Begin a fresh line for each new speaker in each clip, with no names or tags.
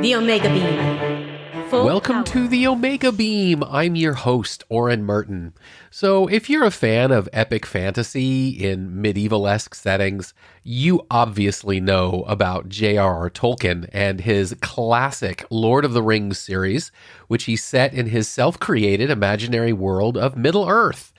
The Omega Beam.
Welcome to the Omega Beam. I'm your host, Oren Merton. So, if you're a fan of epic fantasy in medieval-esque settings, you obviously know about J.R.R. Tolkien and his classic Lord of the Rings series, which he set in his self-created imaginary world of Middle-earth.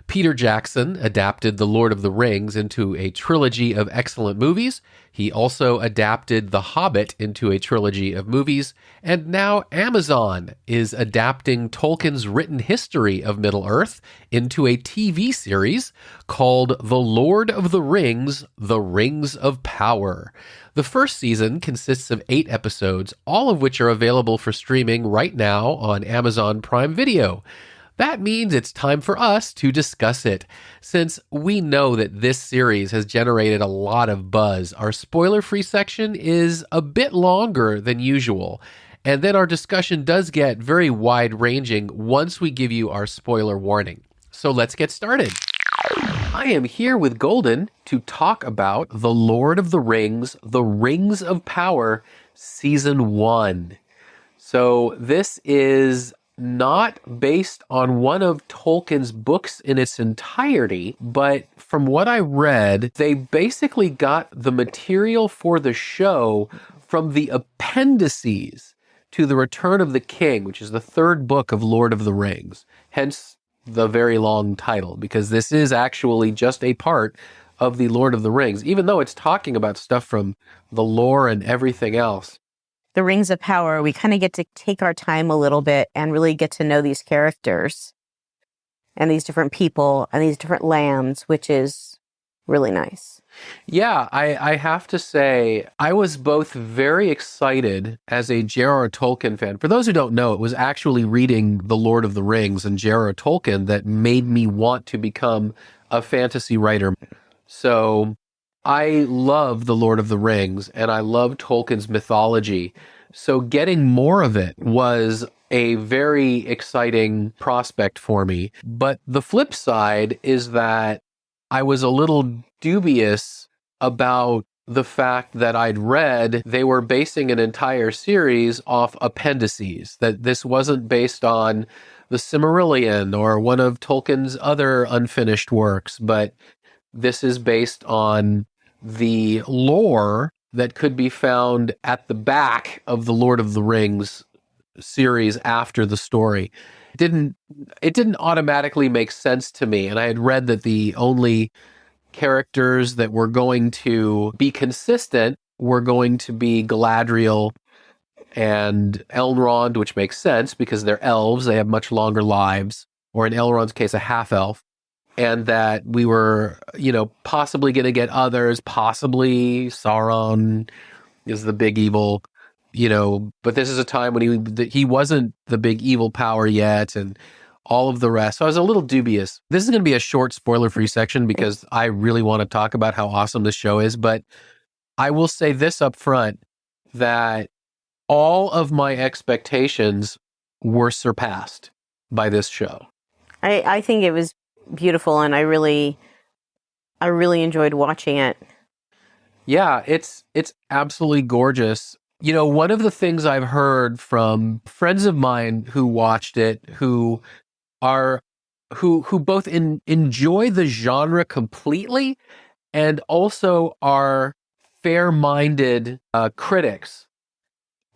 Peter Jackson adapted The Lord of the Rings into a trilogy of excellent movies. He also adapted The Hobbit into a trilogy of movies. And now Amazon is adapting Tolkien's written history of Middle-earth into a TV series called The Lord of the Rings: The Rings of Power. The first season consists of 8 episodes, all of which are available for streaming right now on Amazon Prime Video. That means it's time for us to discuss it. Since we know that this series has generated a lot of buzz, our spoiler-free section is a bit longer than usual. And then our discussion does get very wide-ranging once we give you our spoiler warning. So let's get started. I am here with Golden to talk about The Lord of the Rings: The Rings of Power, Season 1. So this is not based on one of Tolkien's books in its entirety, but from what I read, they basically got the material for the show from the appendices to The Return of the King, which is the 3rd book of Lord of the Rings. Hence the very long title, because this is actually just a part of the Lord of the Rings, even though it's talking about stuff from the lore and everything else.
The Rings of Power, we kind of get to take our time a little bit and really get to know these characters and these different people and these different lands, which is really nice.
Yeah, I have to say, I was both very excited as a J.R.R. Tolkien fan. For those who don't know, it was actually reading The Lord of the Rings and J.R.R. Tolkien that made me want to become a fantasy writer. So I love The Lord of the Rings and I love Tolkien's mythology. So getting more of it was a very exciting prospect for me. But the flip side is that I was a little dubious about the fact that I'd read they were basing an entire series off appendices, that this wasn't based on the Silmarillion or one of Tolkien's other unfinished works, but this is based on the lore that could be found at the back of the Lord of the Rings series after the story. It didn't automatically make sense to me, and I had read that the only characters that were going to be consistent were going to be Galadriel and Elrond, which makes sense because they're elves, they have much longer lives, or in Elrond's case, a half-elf. And that we were, possibly going to get others, possibly Sauron is the big evil, but this is a time when he wasn't the big evil power yet and all of the rest. So I was a little dubious. This is going to be a short spoiler-free section because I really want to talk about how awesome this show is, but I will say this up front, that all of my expectations were surpassed by this show.
I think it was beautiful, and I really enjoyed watching it.
Yeah, it's absolutely gorgeous. One of the things I've heard from friends of mine who watched it, who both enjoy the genre completely and also are fair-minded critics.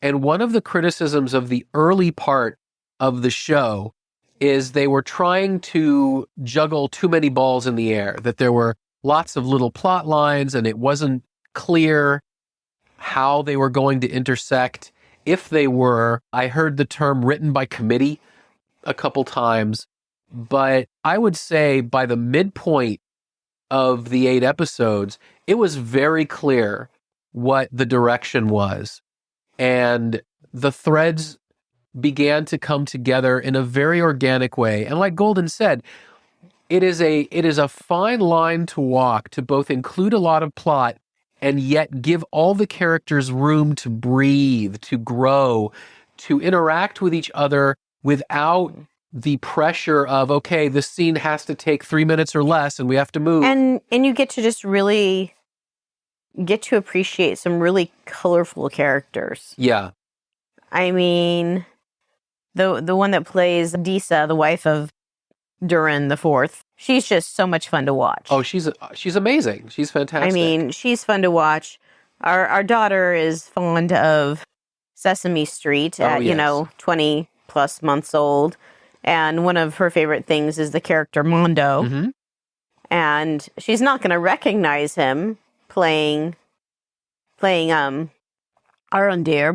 And one of the criticisms of the early part of the show is they were trying to juggle too many balls in the air, that there were lots of little plot lines and it wasn't clear how they were going to intersect. If they were, I heard the term written by committee a couple times, but I would say by the midpoint of the 8 episodes, it was very clear what the direction was. And the threads began to come together in a very organic way. And like Golden said, it is a fine line to walk to both include a lot of plot and yet give all the characters room to breathe, to grow, to interact with each other without the pressure of, okay, this scene has to take 3 minutes or less and we have to move.
And you get to just really get to appreciate some really colorful characters.
Yeah.
I mean, the one that plays Disa, the wife of Durin the Fourth, she's just so much fun to watch.
Oh, she's amazing. She's fantastic.
I mean, she's fun to watch. Our daughter is fond of Sesame Street at,
yes.
20 plus months old. And one of her favorite things is the character Mondo.
Mm-hmm.
And she's not going to recognize him playing Arondir,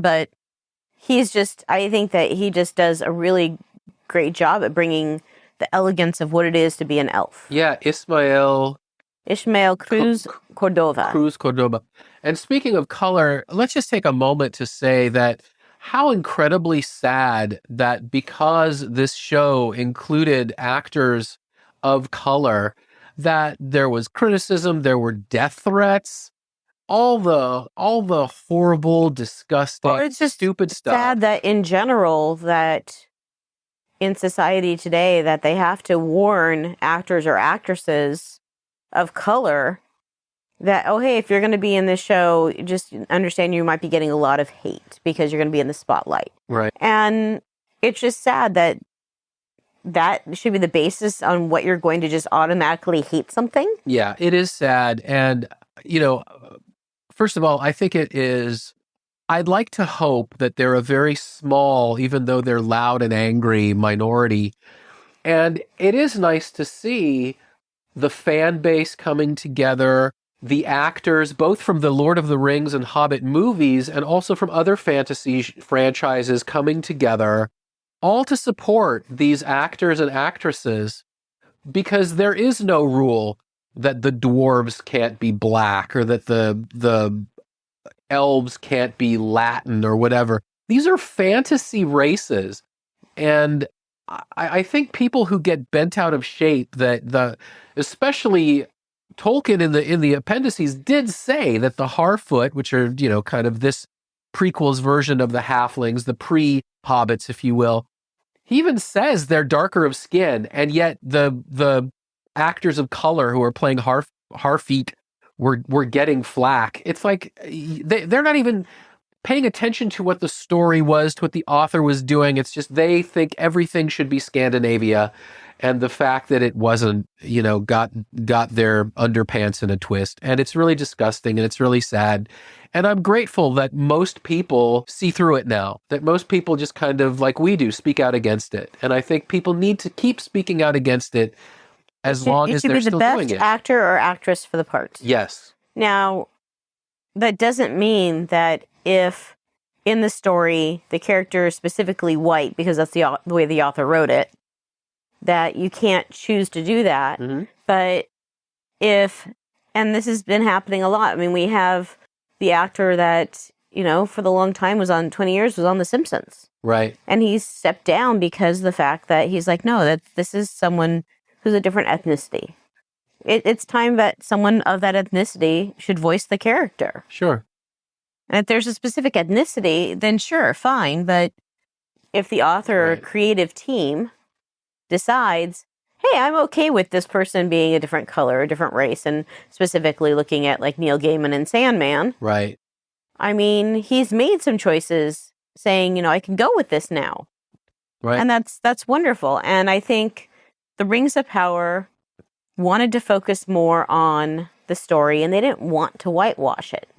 but I think that he just does a really great job at bringing the elegance of what it is to be an elf.
Yeah, Ishmael
Cruz Cordova.
Cruz Cordoba. And speaking of color, let's just take a moment to say that how incredibly sad that because this show included actors of color, that there was criticism, there were death threats, all the horrible, disgusting,
Or it's just
stupid stuff.
sad that in general, that in society today, that they have to warn actors or actresses of color that, oh, hey, if you're going to be in this show, just understand you might be getting a lot of hate because you're going to be in the spotlight.
Right.
And it's just sad that should be the basis on what you're going to just automatically hate something.
Yeah, it is sad. And, first of all, I think I'd like to hope that they're a very small, even though they're loud and angry, minority. And it is nice to see the fan base coming together, the actors, both from the Lord of the Rings and Hobbit movies, and also from other fantasy franchises coming together, all to support these actors and actresses, because there is no rule that the dwarves can't be black or that the elves can't be Latin or whatever. These are fantasy races. And I think people who get bent out of shape, especially Tolkien in the appendices did say that the Harfoot, which are, kind of this prequels version of the halflings, the pre-hobbits, if you will, he even says they're darker of skin, and yet the actors of color who are playing Harfeet were getting flack. It's like they're not even paying attention to what the story was, to what the author was doing. It's just they think everything should be Scandinavia, and the fact that it wasn't, got their underpants in a twist. And it's really disgusting and it's really sad. And I'm grateful that most people see through it now, that most people just kind of, like we do, speak out against it. And I think people need to keep speaking out against it as long as they're still doing it.
You should be the best actor or actress for the part.
Yes.
Now, that doesn't mean that if in the story the character is specifically white, because that's the way the author wrote it, that you can't choose to do that.
Mm-hmm.
But and this has been happening a lot. I mean, we have the actor that, for the long time was on 20 years, was on The Simpsons.
Right.
And he stepped down because of the fact that he's like, no, that this is someone who's a different ethnicity. It's time that someone of that ethnicity should voice the character.
Sure.
And if there's a specific ethnicity, then sure, fine. But if the author or creative team decides, hey, I'm okay with this person being a different color, a different race, and specifically looking at like Neil Gaiman and Sandman.
Right.
I mean, he's made some choices saying, I can go with this now.
Right.
And that's wonderful. And I think the Rings of Power wanted to focus more on the story, and they didn't want to whitewash it.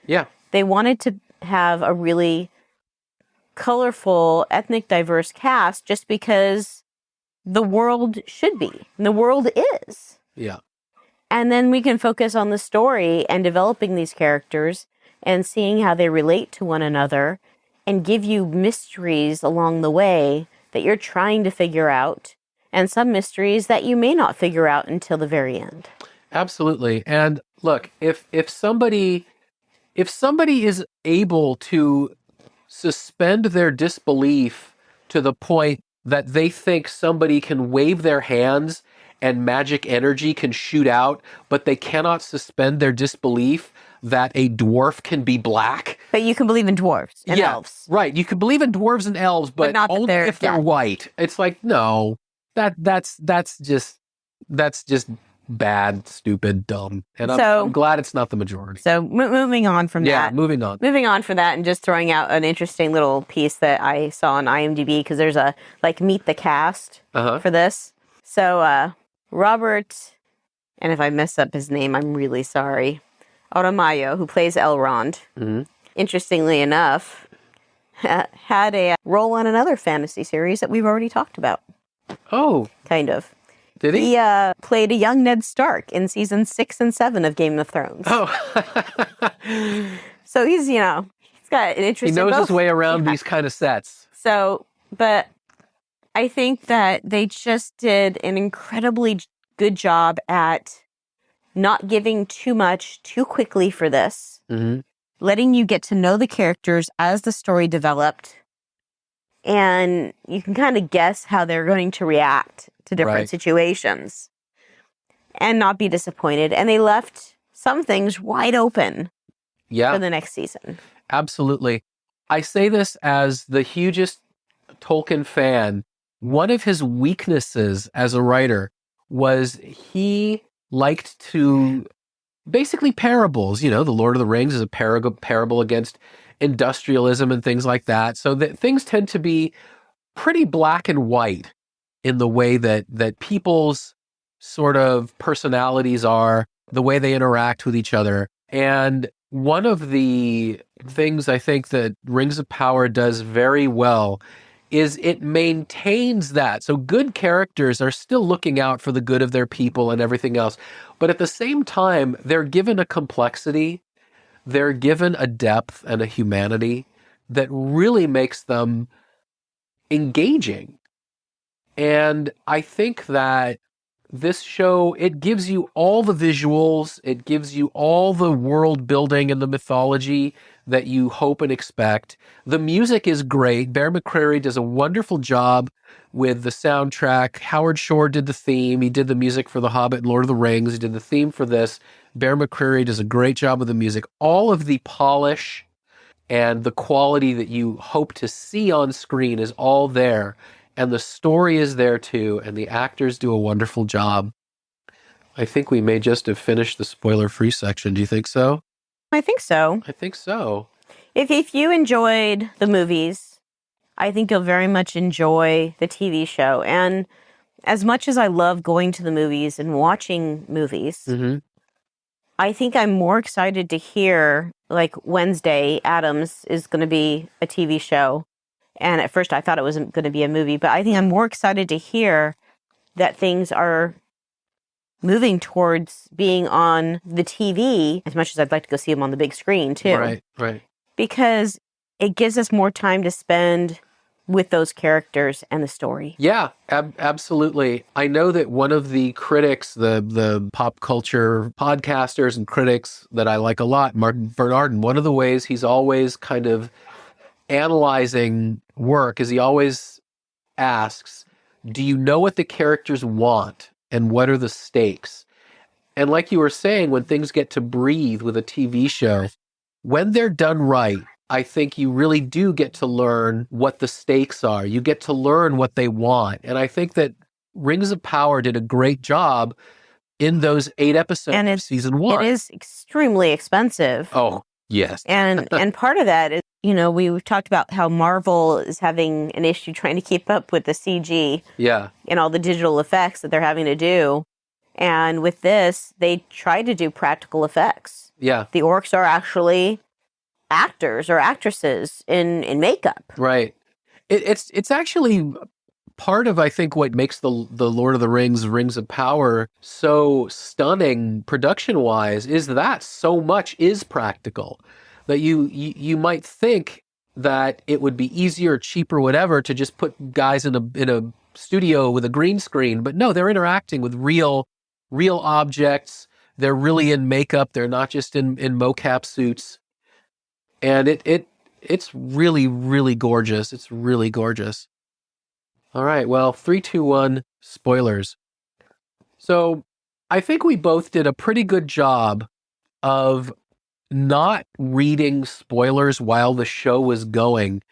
Yeah.
They wanted to have a really colorful, ethnic, diverse cast just because the world should be. And the world is.
Yeah.
And then we can focus on the story and developing these characters and seeing how they relate to one another and give you mysteries along the way that you're trying to figure out, and some mysteries that you may not figure out until the very end.
Absolutely. And look, if somebody is able to suspend their disbelief to the point that they think somebody can wave their hands and magic energy can shoot out, but they cannot suspend their disbelief that a dwarf can be black.
But you can believe in dwarves and elves.
Right. You can believe in dwarves and elves, but
not
only if they're white. It's like, no, that's just bad, stupid, dumb. And
So-
I'm glad it's not the majority.
So moving on from
Yeah,
that.
moving on.
Moving on from that and just throwing out an interesting little piece that I saw on IMDb because there's a meet the cast
Uh-huh.
for this. So Robert, and if I mess up his name, I'm really sorry. Aramayo, who plays Elrond, interestingly enough, had a role on another fantasy series that we've already talked about.
Oh,
Kind of.
did he?
He played a young Ned Stark in season 6 and 7 of Game of Thrones.
Oh.
So he's got an
He
interesting.
knows his
both-
way around these kind of sets.
So, but I think that they just did an incredibly good job at not giving too much too quickly for this,
Mm-hmm.
letting you get to know the characters as the story developed, and you can kind of guess how they're going to react to different
Right.
situations and not be disappointed. And they left some things wide open
Yeah.
for the next season.
Absolutely. I say this as the hugest Tolkien fan. One of his weaknesses as a writer was he liked to basically parables. The Lord of the Rings is a parable against industrialism and things like that. So that things tend to be pretty black and white in the way that people's sort of personalities are, the way they interact with each other. And one of the things I think that Rings of Power does very well is it maintains that. So good characters are still looking out for the good of their people and everything else. But at the same time, they're given a complexity, they're given a depth and a humanity that really makes them engaging. And I think that this show, it gives you all the visuals, it gives you all the world building and the mythology that you hope and expect. The music is great. Bear McCreary does a wonderful job with the soundtrack. Howard Shore did the theme. He did the music for The Hobbit and Lord of the Rings. He did the theme for this. Bear McCreary does a great job with the music. All of the polish and the quality that you hope to see on screen is all there. And the story is there too, and the actors do a wonderful job. I think we may just have finished the spoiler-free section. Do you think so?
I think so.
I think so.
If you enjoyed the movies, I think you'll very much enjoy the TV show. And as much as I love going to the movies and watching movies,
Mm-hmm.
I think I'm more excited to hear, like, Wednesday Addams is going to be a TV show. And at first I thought it wasn't going to be a movie, but I think I'm more excited to hear that things are moving towards being on the TV, as much as I'd like to go see them on the big screen too.
Right.
Because it gives us more time to spend with those characters and the story.
Yeah, absolutely. I know that one of the critics, the pop culture podcasters and critics that I like a lot, Martin Bernardin, one of the ways he's always kind of analyzing work is he always asks, do you know what the characters want and what are the stakes? And like you were saying, when things get to breathe with a TV show, when they're done right, I think you really do get to learn what the stakes are. You get to learn what they want. And I think that Rings of Power did a great job in those 8 episodes
And
of season 1.
It is extremely expensive.
Oh, yes.
And part of that is, we've talked about how Marvel is having an issue trying to keep up with the CG
Yeah.
and all the digital effects that they're having to do. And with this, they try to do practical effects.
Yeah.
The orcs are actually actors or actresses in makeup.
Right. It's actually part of, I think, what makes the Lord of the Rings, Rings of Power so stunning production-wise is that so much is practical. That you might think that it would be easier, cheaper, whatever, to just put guys in a studio with a green screen. But no, they're interacting with real objects. They're really in makeup. They're not just in mocap suits. And it's really, really gorgeous. It's really gorgeous. All right. Well, 3, 2, 1, spoilers. So I think we both did a pretty good job of not reading spoilers while the show was going,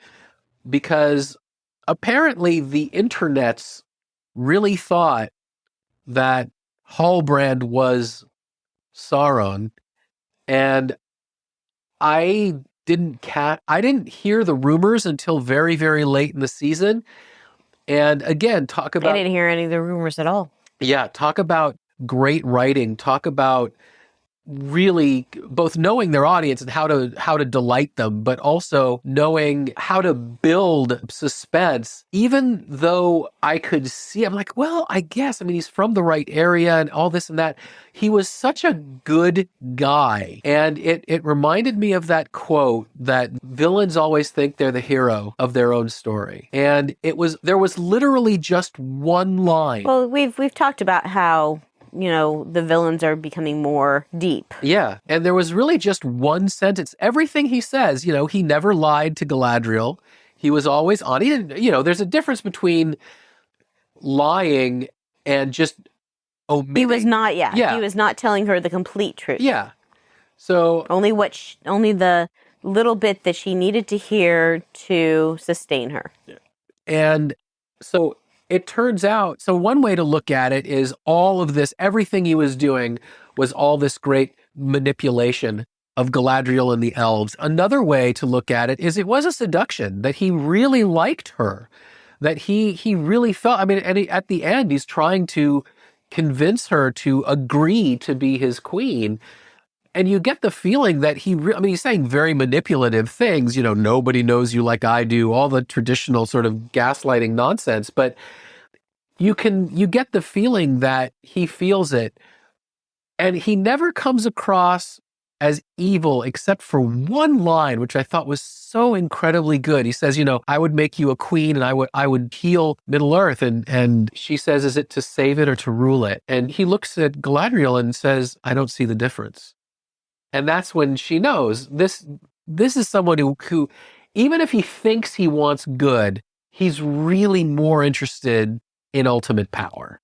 because apparently the internets really thought that Halbrand was Sauron, and I I didn't hear the rumors until very, very late in the season. And again,
I didn't hear any of the rumors at all.
talk about great writing, talk about really both knowing their audience and how to delight them, but also knowing how to build suspense. Even though I could see, I'm like, well, I guess, I mean, he's from the right area and all this and that. He was such a good guy. And it reminded me of that quote that villains always think they're the hero of their own story. And there was literally just one line.
Well, we've talked about how, you know, the villains are becoming more deep.
Yeah. And there was really just one sentence. Everything he says, you know, he never lied to Galadriel. He was always on. He didn't, you know, there's a difference between lying and just omitting.
He was not, he was not telling her the complete truth.
Yeah. So
only the little bit that she needed to hear to sustain her.
And so it turns out, so one way to look at it is all of this, everything he was doing was all this great manipulation of Galadriel and the elves. Another way to look at it is it was a seduction, that he really liked her, that he really felt, I mean, and at the end, he's trying to convince her to agree to be his queen. And you get the feeling that he's saying very manipulative things, you know, nobody knows you like I do, all the traditional sort of gaslighting nonsense, but you get the feeling that he feels it. And he never comes across as evil except for one line, which I thought was so incredibly good. He says, you know, I would make you a queen and I would heal Middle Earth. And she says, is it to save it or to rule it? And he looks at Galadriel and says, I don't see the difference. And that's when she knows this is someone who, even if he thinks he wants good, he's really more interested in ultimate power.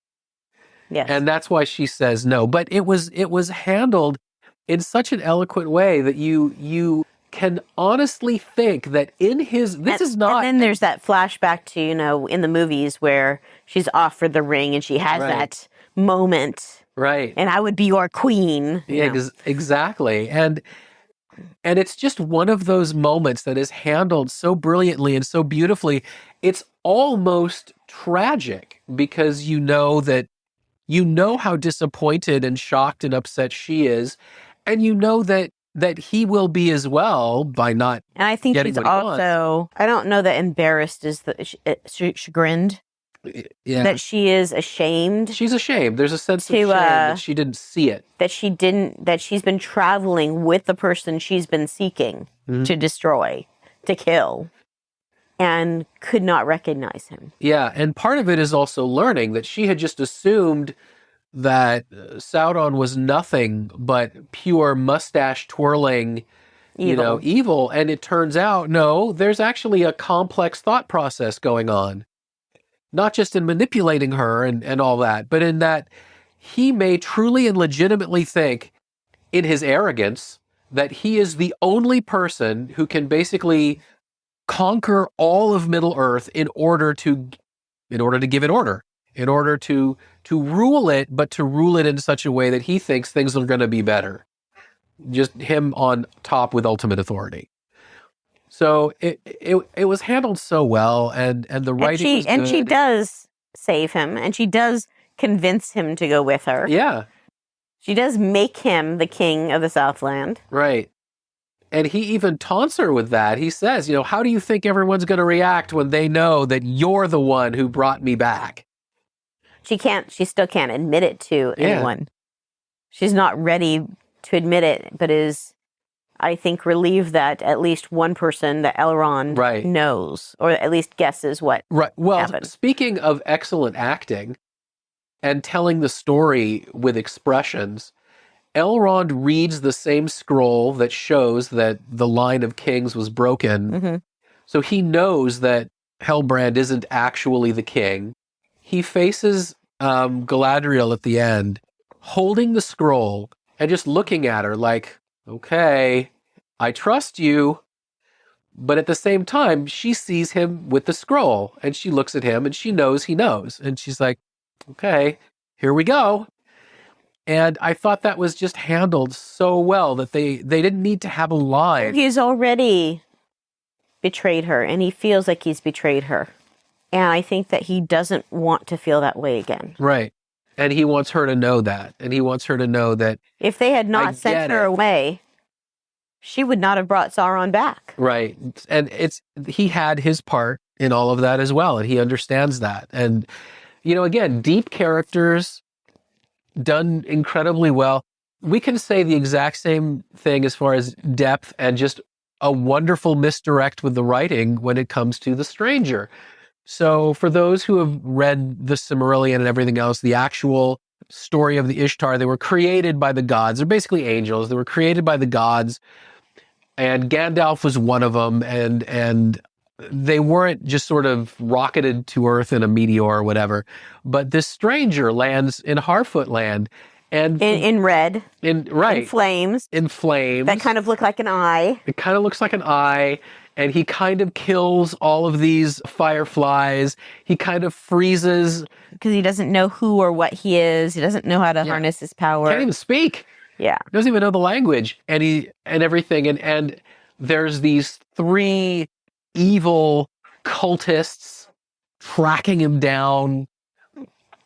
Yes.
And that's why she says no. But it was handled in such an eloquent way that you can honestly think that in his, this is not.
And then there's that flashback to, you know, in the movies where she's offered the ring and she has that moment.
Right.
And I would be your queen.
Yeah, exactly. And it's just one of those moments that is handled so brilliantly and so beautifully. It's almost tragic because you know how disappointed and shocked and upset she is. And you know that he will be as well by not.
And I think she's also, I don't know that embarrassed is chagrined.
Yeah.
That she is ashamed.
She's ashamed. There's a sense of shame that she didn't see it.
That she's been traveling with the person she's been seeking to destroy, to kill, and could not recognize him.
Yeah, and part of it is also learning that she had just assumed that Sauron was nothing but pure mustache twirling, evil. And it turns out, no, there's actually a complex thought process going on. Not just in manipulating her and all that, but in that he may truly and legitimately think, in his arrogance, that he is the only person who can basically conquer all of Middle-earth in order to give it order, in order to rule it, but to rule it in such a way that he thinks things are going to be better. Just him on top with ultimate authority. So it was handled so well, and the writing was good.
And she does save him, and she does convince him to go with her.
Yeah.
She does make him the king of the Southland.
Right. And he even taunts her with that. He says, how do you think everyone's going to react when they know that you're the one who brought me back?
She still can't admit it to anyone. She's not ready to admit it, but is, I think, relieved that at least one person, that Elrond, knows, or at least guesses what happened.
Speaking of excellent acting and telling the story with expressions, Elrond reads the same scroll that shows that the line of kings was broken.
Mm-hmm.
So he knows that Halbrand isn't actually the king. He faces Galadriel at the end, holding the scroll and just looking at her like, okay, I trust you. But at the same time, she sees him with the scroll and she looks at him and she knows he knows. And she's like, okay, here we go. And I thought that was just handled so well that they didn't need to have a line.
He's already betrayed her, and he feels like he's betrayed her. And I think that he doesn't want to feel that way again.
Right. And he wants her to know that. And he wants her to know that.
If they had
I
not sent
get
her
it.
away, she would not have brought Sauron back.
Right. And he had his part in all of that as well. And he understands that. And, again, deep characters done incredibly well. We can say the exact same thing as far as depth and just a wonderful misdirect with the writing when it comes to The Stranger. So for those who have read the Silmarillion and everything else, the actual story of the Ishtar, they were created by the gods. They're basically angels. They were created by the gods, and Gandalf was one of them. And they weren't just sort of rocketed to Earth in a meteor or whatever. But this stranger lands in Harfoot land, and
In red,
in
flames,
flames.
that kind of look like an eye.
It kind of looks like an eye, and he kind of kills all of these fireflies. He kind of freezes.
Because he doesn't know who or what he is. He doesn't know how to harness his power.
Can't even speak.
Yeah.
Doesn't even know the language, and everything. And there's these 3 evil cultists tracking him down.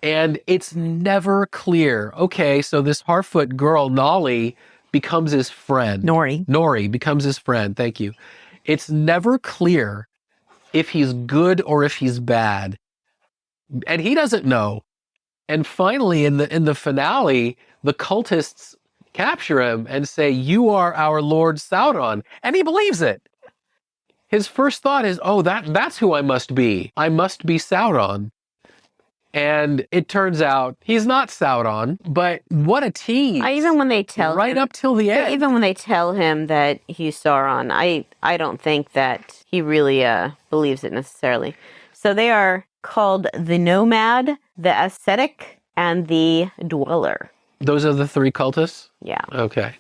And it's never clear. Okay, so this Harfoot girl, Nolly, becomes his friend. Nori becomes his friend. Thank you. It's never clear if he's good or if he's bad. And he doesn't know. And finally, in the finale, the cultists capture him and say, "You are our Lord Sauron." And he believes it. His first thought is, "Oh, that's who I must be. I must be Sauron." And it turns out he's not Sauron, but what a tease.
Even when they tell
right
him,
up till the end.
even when they tell him that he's Sauron, I don't think that he really believes it necessarily. So they are called the Nomad, the Ascetic, and the Dweller.
Those are the 3 cultists?
Yeah.
Okay.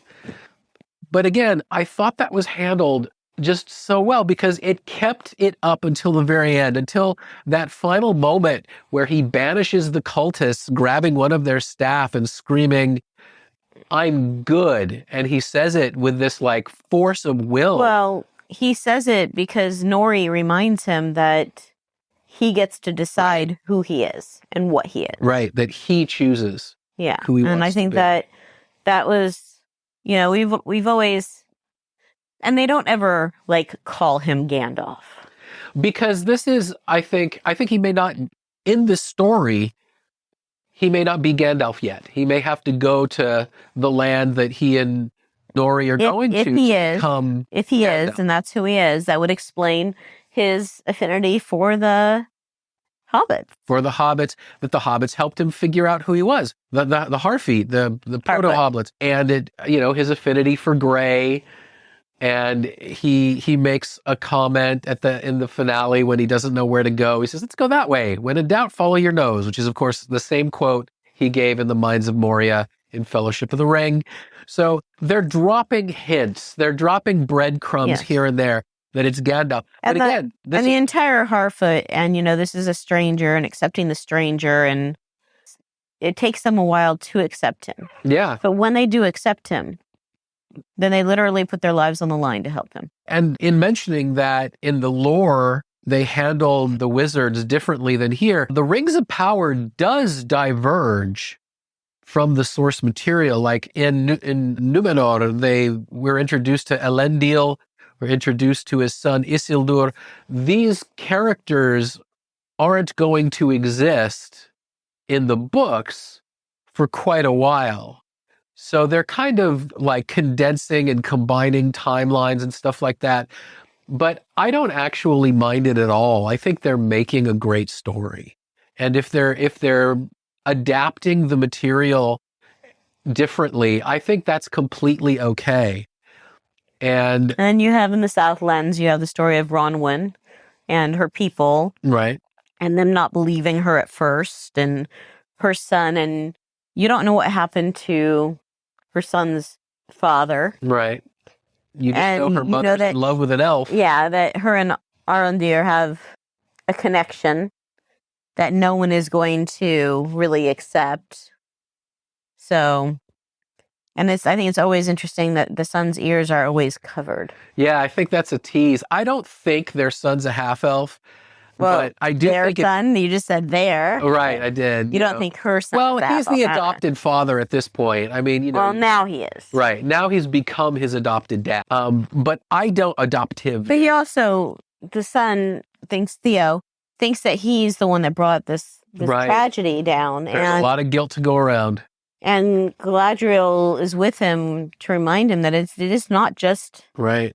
But again, I thought that was handled just so well because it kept it up until the very end, until that final moment where he banishes the cultists, grabbing one of their staff and screaming, "I'm good." And he says it with this like force of will.
Well, he says it because Nori reminds him that he gets to decide who he is and what he is.
Right, that he chooses.
Yeah.
Who he
and
wants
I
to
think
be.
that was, we've always, and they don't ever like call him Gandalf.
Because this is, I think he may not, in this story, he may not be Gandalf yet. He may have to go to the land that he and Nori are going
if
to
he is,
become
if he
Gandalf.
is, and that's who he is, that would explain his affinity for the hobbits.
For the hobbits, that the hobbits helped him figure out who he was. The Harfeet, the proto-hobbits, and his affinity for gray. And he makes a comment in the finale when he doesn't know where to go. He says, "Let's go that way. When in doubt, follow your nose," which is, of course, the same quote he gave in the Mines of Moria in Fellowship of the Ring. So they're dropping hints. They're dropping breadcrumbs here and there that it's Gandalf.
And
but again,
the entire Harfoot, and this is a stranger, and accepting the stranger, and it takes them a while to accept him.
Yeah.
But when they do accept him, then they literally put their lives on the line to help him.
And in mentioning that in the lore, they handled the wizards differently than here, the Rings of Power does diverge from the source material. Like in Numenor, we're introduced to Elendil, we're introduced to his son Isildur. These characters aren't going to exist in the books for quite a while. So they're kind of like condensing and combining timelines and stuff like that. But I don't actually mind it at all. I think they're making a great story. And if they're adapting the material differently, I think that's completely okay. And
then you have in the Southlands, you have the story of Bronwyn and her people.
Right.
And them not believing her at first, and her son, and you don't know what happened to her son's father.
Right. You just know her mother's in love with an elf.
Yeah, that her and Arondir have a connection that no one is going to really accept. So, and I think it's always interesting that the son's ears are always covered.
Yeah, I think that's a tease. I don't think their son's a half-elf, but I do
their
think
son, you just said there.
Right, I did.
You don't think her son.
Well, he's the adopted father at this point. I mean,
Well, now he is.
Right. Now he's become his adopted dad. But I don't adopt him.
But he also, the son thinks that he's the one that brought this tragedy down.
There's a lot of guilt to go around.
And Galadriel is with him to remind him that it is not just
right.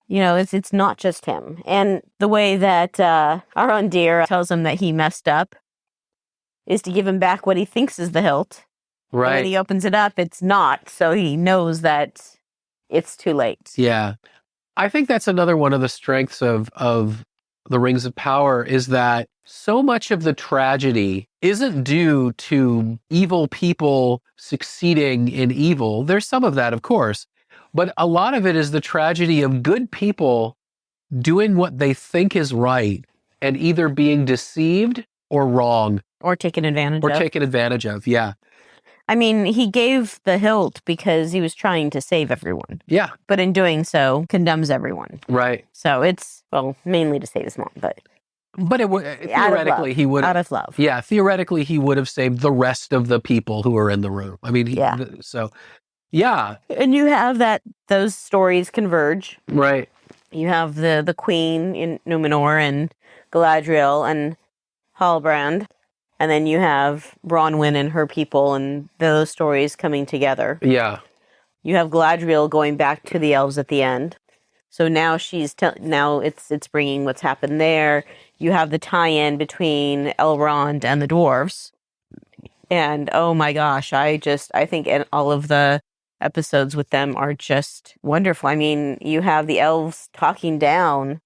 It's not just him. And the way that Arondir tells him that he messed up is to give him back what he thinks is the hilt.
Right.
And when he opens it up, it's not. So he knows that it's too late.
Yeah. I think that's another one of the strengths of the Rings of Power is that so much of the tragedy isn't due to evil people succeeding in evil. There's some of that, of course. But a lot of it is the tragedy of good people doing what they think is right and either being deceived or wrong.
Or taken advantage of.
Yeah.
I mean, he gave the hilt because he was trying to save everyone.
Yeah.
But in doing so, condemns everyone.
Right.
So it's, mainly to save his mom, but
theoretically, he would
out of love.
Yeah, theoretically, he would have saved the rest of the people who were in the room. I mean, yeah.
And you have those stories converge.
Right.
You have the queen in Numenor and Galadriel and Halbrand. And then you have Bronwyn and her people and those stories coming together.
Yeah.
You have Galadriel going back to the elves at the end. So now now it's bringing what's happened there. You have the tie-in between Elrond and the dwarves. And oh my gosh, I think all of the episodes with them are just wonderful. I mean, you have the elves talking down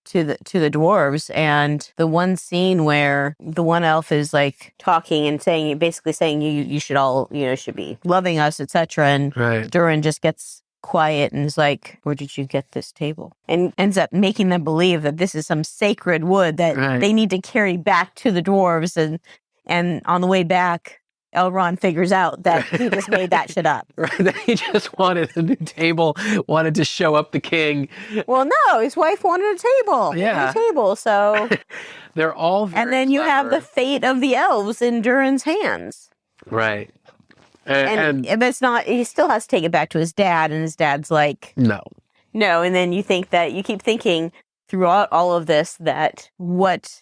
to the dwarves, and the one scene where the one elf is like talking and basically saying you should all should be loving us, etc. And Durin just gets quiet and is like, where did you get this table? And ends up making them believe that this is some sacred wood that they need to carry back to the dwarves, and on the way back Elrond figures out that he just made that shit up.
Right, that he just wanted a new table, wanted to show up the king.
Well, no, his wife wanted a table.
Yeah.
A table, so...
They're all very
And then you have the fate of the elves in Durin's hands.
Right.
And it's not... He still has to take it back to his dad, and his dad's like...
No,
and then you keep thinking throughout all of this that what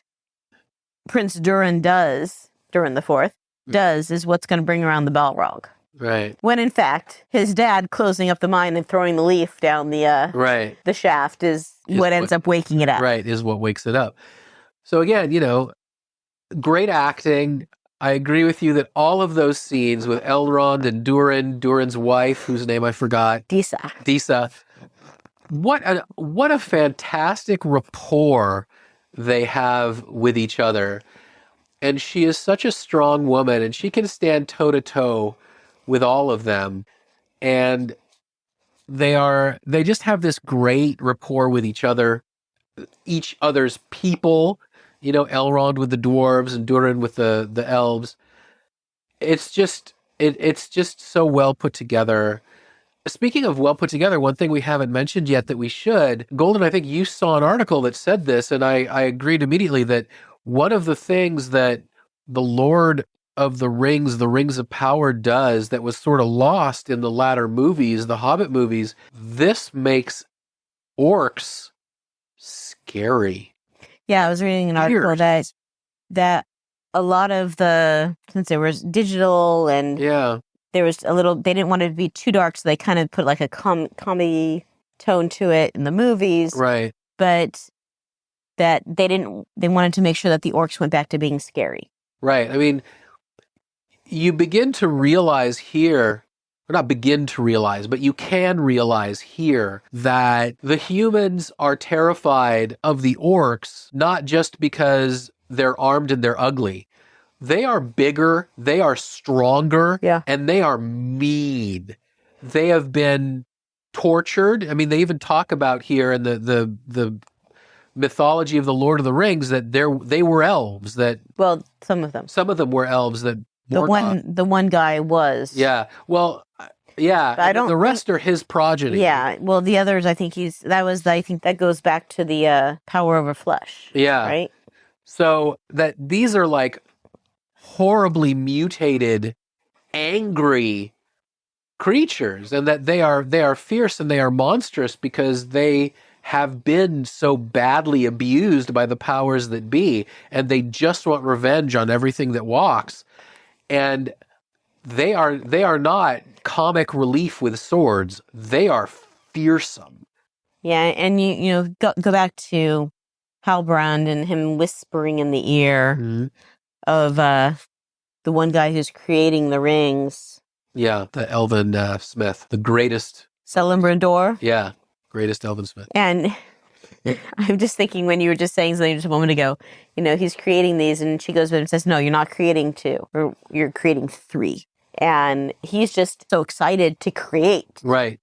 Prince Durin does, Durin the Fourth, is what's going to bring around the Balrog.
Right.
When in fact, his dad closing up the mine and throwing the leaf down the the shaft is what ends up waking it up.
Right, is what wakes it up. So again, great acting. I agree with you that all of those scenes with Elrond and Durin's wife, whose name I forgot, Disa. What a fantastic rapport they have with each other. And she is such a strong woman, and she can stand toe-to-toe with all of them. And they just have this great rapport with each other's people, Elrond with the dwarves and Durin with the elves. It's just so well put together. Speaking of well put together, one thing we haven't mentioned yet that we should, Golden, I think you saw an article that said this, and I agreed immediately that one of the things that the Lord of the Rings of Power does that was sort of lost in the latter movies, the Hobbit movies, this makes orcs scary.
Yeah, I was reading an article that a lot of since there was digital and there was they didn't want it to be too dark, so they kind of put like a comedy tone to it in the movies.
Right.
But that they wanted to make sure that the orcs went back to being scary.
Right. I mean, you begin to realize here, or not begin to realize, but you can realize here that the humans are terrified of the orcs, not just because they're armed and they're ugly. They are bigger, they are stronger, and they are mean. They have been tortured. I mean, they even talk about here in the mythology of the Lord of the Rings that they were elves. Some of them were elves that
The one guy was.
Yeah. Well, yeah.
But I don't
the rest are his progeny.
Yeah. Well, the others, I think I think that goes back to the power over flesh.
Yeah.
Right.
So that these are like horribly mutated, angry creatures, and that they are fierce and they are monstrous because they have been so badly abused by the powers that be, and they just want revenge on everything that walks. And they are not comic relief with swords. They are fearsome.
Yeah, and you know go back to Halbrand and him whispering in the ear
Mm-hmm.
of the one guy who's creating the rings.
Yeah, the Elven Smith, the greatest.
Celebrimbor.
Yeah, greatest Elven Smith.
And I'm just thinking when you were just saying something just a moment ago, you know, he's creating these, and she goes to him and says, "No, you're not creating 2, or you're creating 3." And he's just so excited to create.
Right.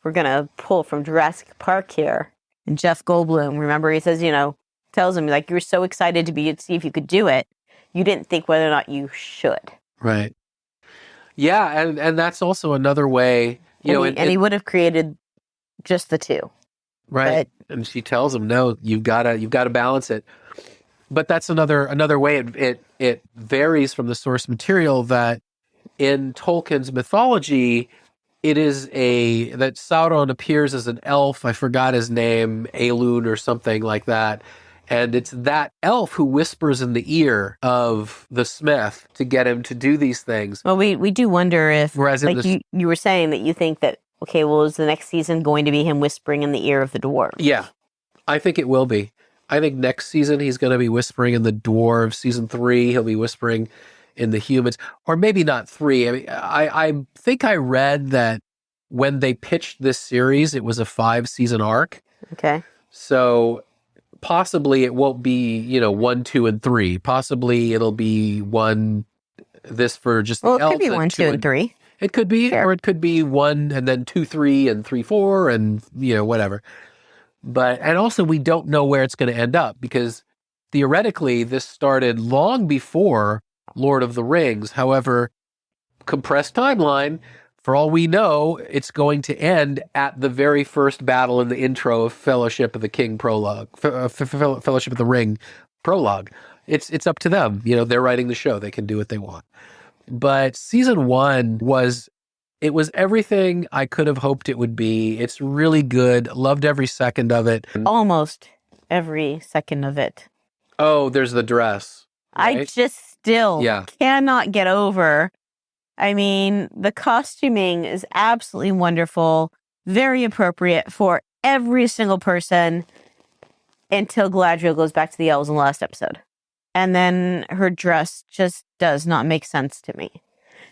We're gonna pull from Jurassic Park here. And Jeff Goldblum, remember, he says, you know, tells him, like, you were so excited to see if you could do it, you didn't think whether or not you should.
Right. Yeah, and that's also another way,
he would have created just the 2.
Right. And she tells him, no, you've got to balance it. But that's another way it varies from the source material, that in Tolkien's mythology, it is that Sauron appears as an elf. I forgot his name, Elun or something like that. And it's that elf who whispers in the ear of the smith to get him to do these things.
Well, we do wonder if,
whereas
like you were saying, that you think that, okay, well, is the next season going to be him whispering in the ear of the dwarf?
Yeah, I think it will be. I think next season he's going to be whispering in the dwarves. Season 3, he'll be whispering in the humans, or maybe not 3. I mean, I think I read that when they pitched this series, it was a 5-season arc.
Okay.
So possibly it won't be, 1, 2, and 3. Possibly it'll be this for just the elves.
Well, it could be 1, 2, and 3.
It could be,
sure.
Or it could be 1 and then 2, 3, and 3, 4, and whatever. And also we don't know where it's going to end up, because theoretically this started long before Lord of the Rings. However, compressed timeline, for all we know, it's going to end at the very first battle in the intro of Fellowship of the King prologue, Fellowship of the Ring prologue. It's up to them. They're writing the show. They can do what they want. But season 1 was everything I could have hoped it would be. It's really good. Loved every second of it.
Almost every second of it.
Oh, there's the dress. Right?
I just still cannot get over. I mean, the costuming is absolutely wonderful, very appropriate for every single person until Galadriel goes back to the elves in the last episode. And then her dress just does not make sense to me.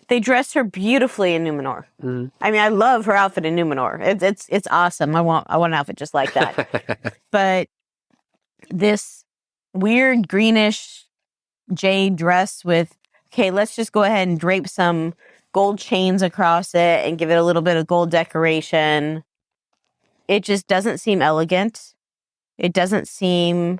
They dressed her beautifully in Numenor. Mm-hmm. I mean, I love her outfit in Numenor. It's awesome. I want an outfit just like that. But this weird greenish jade dress with, okay, let's just go ahead and drape some gold chains across it and give it a little bit of gold decoration. It just doesn't seem elegant. It doesn't seem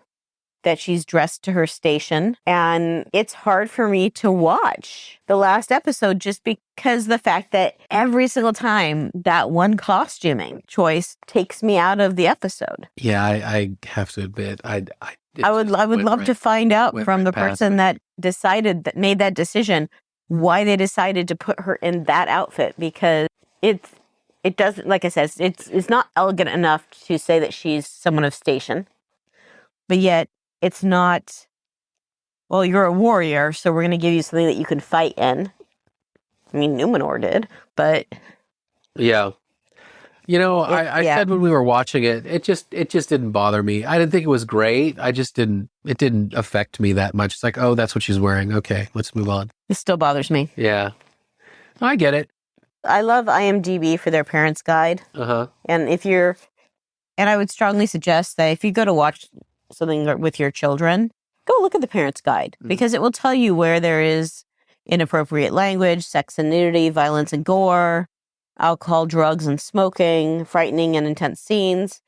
that she's dressed to her station. And it's hard for me to watch the last episode just because the fact that every single time that one costuming choice takes me out of the episode.
Yeah, I have to admit, I
would love to find out from the person that made that decision why they decided to put her in that outfit, because it doesn't, like I said, it's not elegant enough to say that she's someone of station, but yet it's not, well, you're a warrior, so we're going to give you something that you can fight in. I mean, Numenor did, but
yeah. I said when we were watching it, it just didn't bother me. I didn't think it was great. It didn't affect me that much. It's like, oh, that's what she's wearing. Okay, let's move on.
It still bothers me.
Yeah. I get it.
I love IMDb for their parents' guide.
Uh-huh.
And I would strongly suggest that if you go to watch something with your children, go look at the parents' guide, because it will tell you where there is inappropriate language, sex and nudity, violence and gore, alcohol, drugs, and smoking, frightening and intense scenes.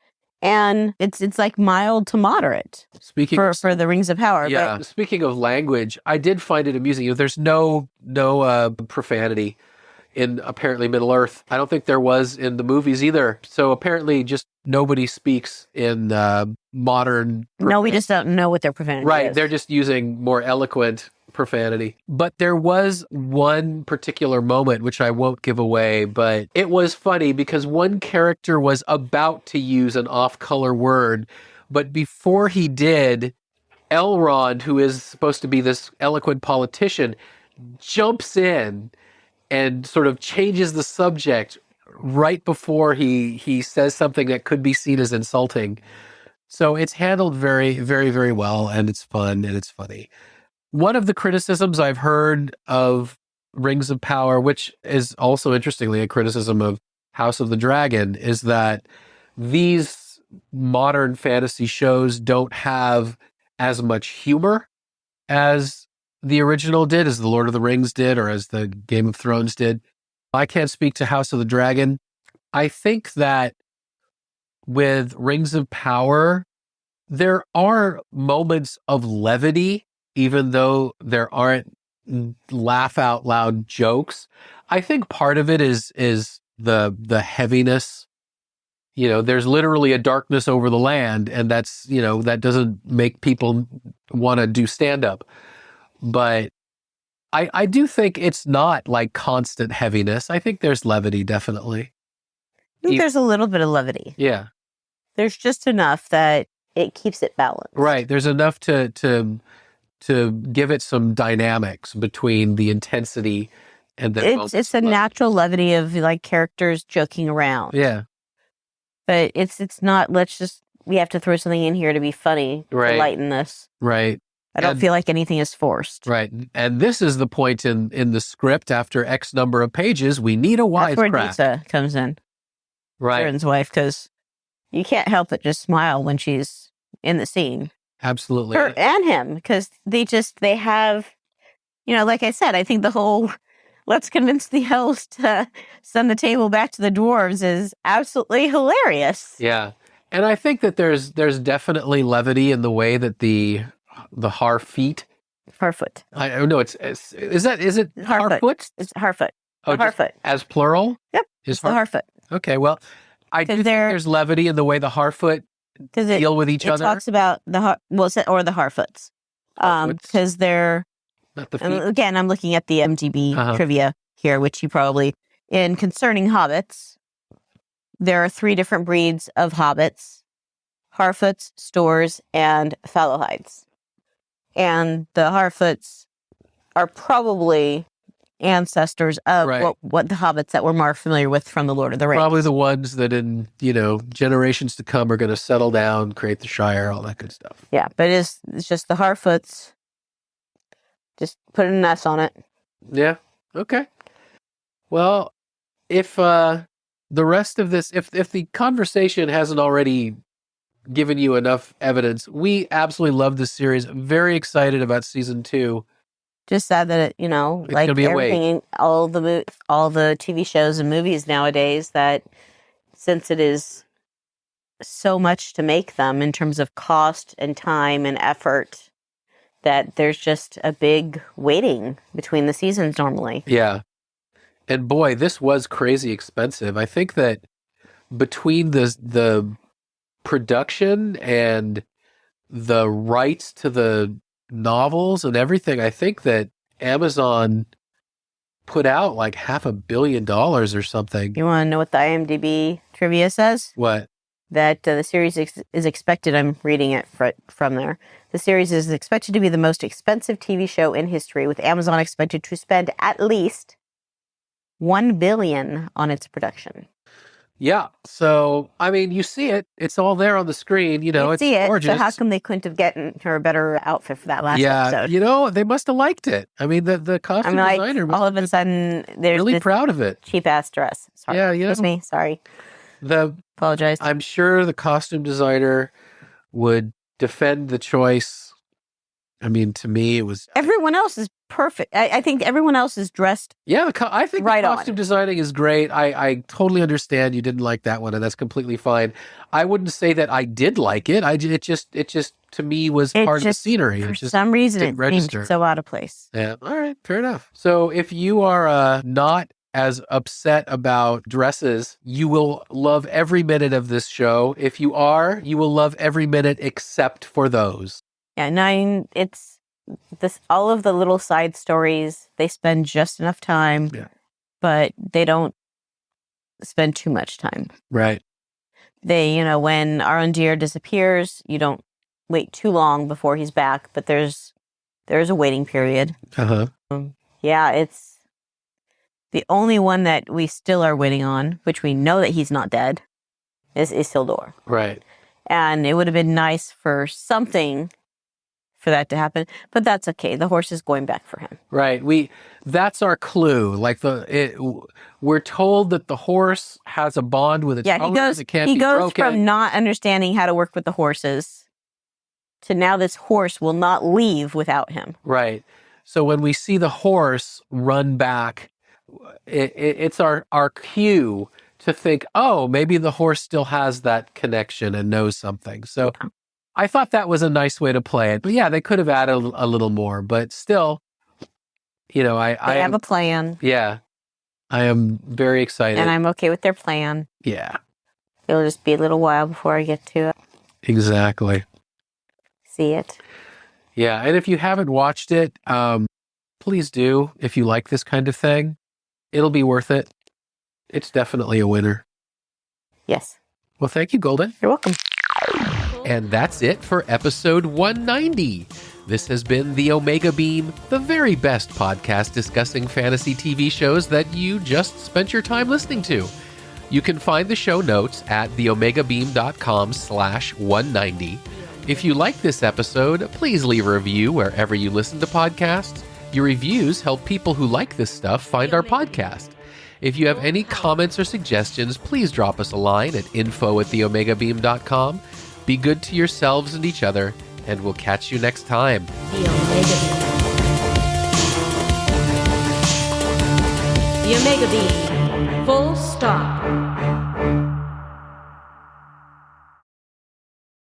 and it's like mild to moderate
Speaking
for the Rings of Power.
yeah,
But
speaking of language, I did find it amusing. There's no profanity in apparently Middle Earth. I don't think there was in the movies either. So apparently, just nobody speaks in modern.
no, we just don't know what their profanity
Right,
is.
they're just using more eloquent profanity. But there was one particular moment, which I won't give away, but it was funny because one character was about to use an off-color word, but before he did, Elrond, who is supposed to be this eloquent politician, jumps in and sort of changes the subject right before he says something that could be seen as insulting. So it's handled very, very, very well, and it's fun and it's funny. One of the criticisms I've heard of Rings of Power, which is also interestingly a criticism of House of the Dragon, is that these modern fantasy shows don't have as much humor as the original did, as the Lord of the Rings did, or as the Game of Thrones did. I can't speak to House of the Dragon. I think that with Rings of Power, there are moments of levity, even though there aren't laugh out loud jokes. I think part of it is the heaviness. You know, there's literally a darkness over the land, and that's, you know, that doesn't make people want to do stand up. But I do think it's not like constant heaviness. I think there's levity, definitely.
I think there's a little bit of levity.
Yeah.
There's just enough that it keeps it balanced.
Right. There's enough to give it some dynamics between the intensity and the
it's a natural levity of like characters joking around.
Yeah.
But it's not, we have to throw something in here to be funny,
Right.
to lighten this.
Right.
I don't feel like anything is forced.
Right. And this is the point in the script. After X number of pages, we need a
That's where
wisecrack.
Lisa comes in,
Right.
Aaron's wife, because you can't help but just smile when she's in the scene.
Absolutely.
Her and him, because they have, you know, like I said, I think the whole let's convince the elves to send the table back to the dwarves is absolutely hilarious.
Yeah. And I think that there's definitely levity in the way that the Harfeet.
Harfoot.
I don't know. Is it
Harfoot.
Harfoot?
It's Harfoot.
Oh, just
Harfoot.
as plural?
Yep.
Is
It's the Harfoot.
Okay. Well, I do think there's levity in the way the Harfoot
Because
deal with each
it
other.
talks about the or the Harfoots. Because they're,
not the
and
feet.
again, I'm looking at the MDB trivia here, which you probably, in concerning hobbits, there are 3 different breeds of hobbits: Harfoots, Stores, and Fallowhides. And the Harfoots are probably ancestors of what the hobbits that we're more familiar with from the Lord of the Rings.
Probably the ones that in, generations to come are going to settle down, create the Shire, all that good stuff.
Yeah, but it's just the Harfoots. Just put an S on it.
Yeah. Okay. Well, if the rest of this, if the conversation hasn't already given you enough evidence, we absolutely love this series. Very excited about season 2.
Just sad that
it's
like
gonna be
everything, all the TV shows and movies nowadays, that since it is so much to make them in terms of cost and time and effort, that there's just a big waiting between the seasons normally.
Yeah. And boy, this was crazy expensive. I think that between the production and the rights to the novels and everything, I think that Amazon put out like $500 million or something.
You want to know what the IMDb trivia says?
What?
That the series is expected, I'm reading it from there, the series is expected to be the most expensive TV show in history, with Amazon expected to spend at least $1 billion on its production.
Yeah. So, I mean, you see it. It's all there on the screen. It's gorgeous.
So how come they couldn't have gotten her a better outfit for that last episode?
They must have liked it. I mean, the costume designer
all of a sudden, they're
really proud of it.
Cheap-ass dress. Sorry.
Yeah,
Excuse me. Sorry. Apologize.
I'm sure the costume designer would defend the choice I mean, to me, it was...
Everyone else is perfect. I think everyone else is dressed.
Yeah, I think
right
the
on.
costume designing is great. I totally understand you didn't like that one, and that's completely fine. I wouldn't say that I did like it. It just to me was part of the scenery.
For
It just
some reason,
didn't
it
register.
seemed so out of place.
Yeah. All right. Fair enough. So if you are not as upset about dresses, you will love every minute of this show. If you are, you will love every minute except for those.
Yeah, it's this. All of the little side stories, they spend just enough time, but they don't spend too much time.
Right.
They, when Arondir disappears, you don't wait too long before he's back, but there's a waiting period. Yeah, it's the only one that we still are waiting on, which we know that he's not dead, is Isildur.
Right.
And it would have been nice for something for that to happen, but that's okay. The horse is going back for him.
Right. That's our clue. Like we're told that the horse has a bond with its owners. It can't be broken.
He goes from not understanding how to work with the horses to now this horse will not leave without him.
Right. So when we see the horse run back, it's our cue to think, oh, maybe the horse still has that connection and knows something. So I thought that was a nice way to play it. But yeah, they could have added a little more. But still, I
have a plan.
Yeah. I am very excited.
And I'm okay with their plan.
Yeah.
It'll just be a little while before I get to it.
Exactly.
See it.
Yeah. And if you haven't watched it, please do. If you like this kind of thing, it'll be worth it. It's definitely a winner.
Yes.
Well, thank you, Golden.
You're welcome.
And that's it for episode 190. This has been The Omega Beam, the very best podcast discussing fantasy TV shows that you just spent your time listening to. You can find the show notes at theomegabeam.com/190. If you like this episode, please leave a review wherever you listen to podcasts. Your reviews help people who like this stuff find our podcast. If you have any comments or suggestions, please drop us a line at info@theomegabeam.com. Be good to yourselves and each other, and we'll catch you next time.
The Omega Beam. The Omega Beam. Full stop.